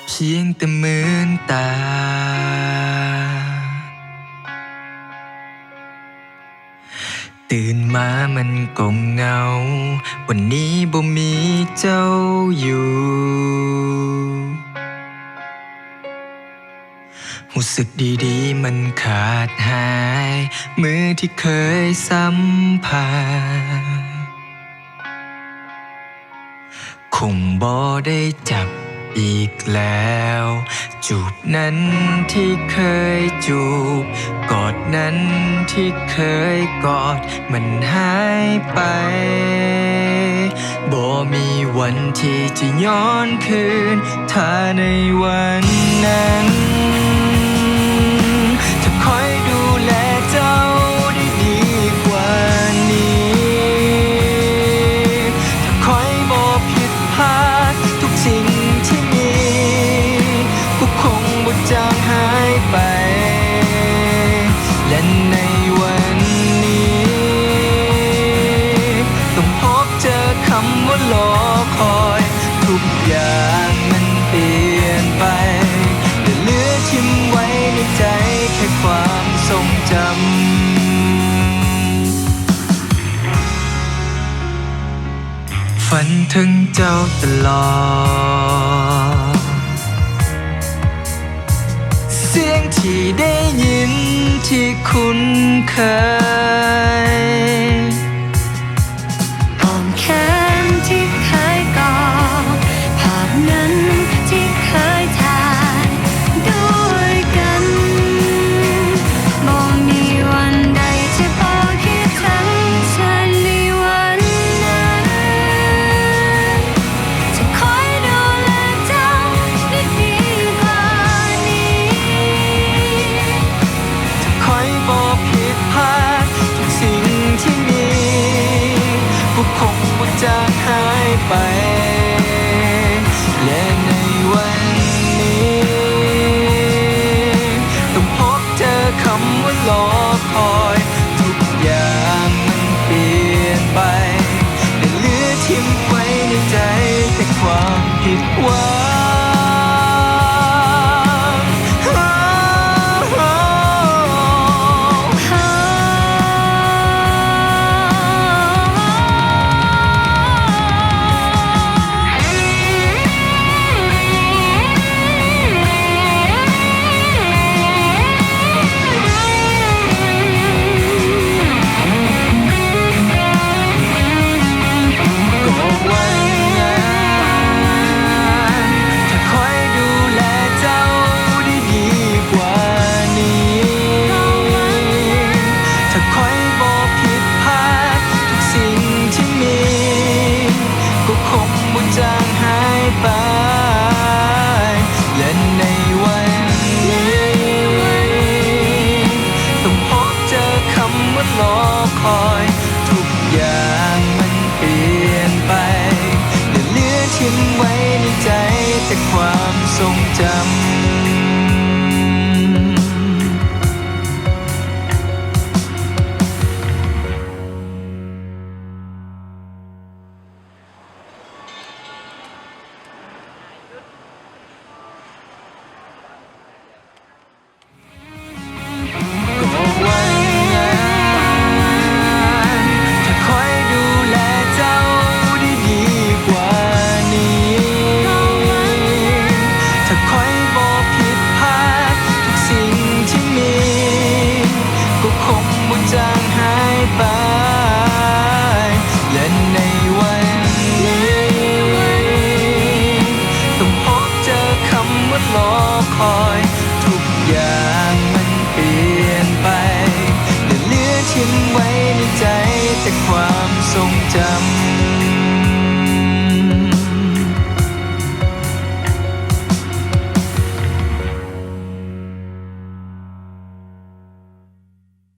เพียงแต่เหมือนตาตื่นมามันก็เหงาวันนี้บ่มีเจ้าอยู่รู้สึกดีๆมันขาดหายมือที่เคยสัมผัสคงบ่ได้จับอีกแล้วจูบนั้นที่เคยจูบกอดนั้นที่เคยกอดมันหายไปบ่มีวันที่จะย้อนคืนถ้าในวันนั้นจะคอยดูแลเจ้าได้ดีกว่านี้ถ้าคอยบ่ผิดพลาดทุกสิ่งที่มีก็คงบ่จางหายไปและในวันนี้ต้องพบเจอคำว่ารอคอยทุกอย่างมันเปลี่ยนไปเหลือทิ้งไว้ในใจแค่ความทรงจำฝันถึงเจ้าตลอดเสียงที่ได้ยินที่คุ้นเคยอ้อมแขนที่เคยกอดภาพนั้นที่เคยถ่ายด้วยกันบ่มีวันใดจะบ่คิดถึงเธอในวันนั้นจะคอยดูแลเจ้าได้ดีกว่านี้จะคอยบ่ผิดพลาดทุกสิ่งที่มีก็คงบ่จางหายไปและในวันนี้ต้องพบเจอคำว่ารอคอยทุกอย่างมันเปลี่ยนไปแต่เหลือทิ้งไว้ในใจแต่ความผิดหวังจางหายไปและในวันนี้ต้องพบเจอคำว่ารอคอยทุกอย่างมันเปลี่ยนไปเหลือทิ้งไว้ในใจแต่ความทรงจำจางหายไปและในวันนี้ต้องพบเจอคำว่ารอคอยทุกอย่างมันเปลี่ยนไปเหลือทิ้งไว้ในใจแต่ความทรงจำ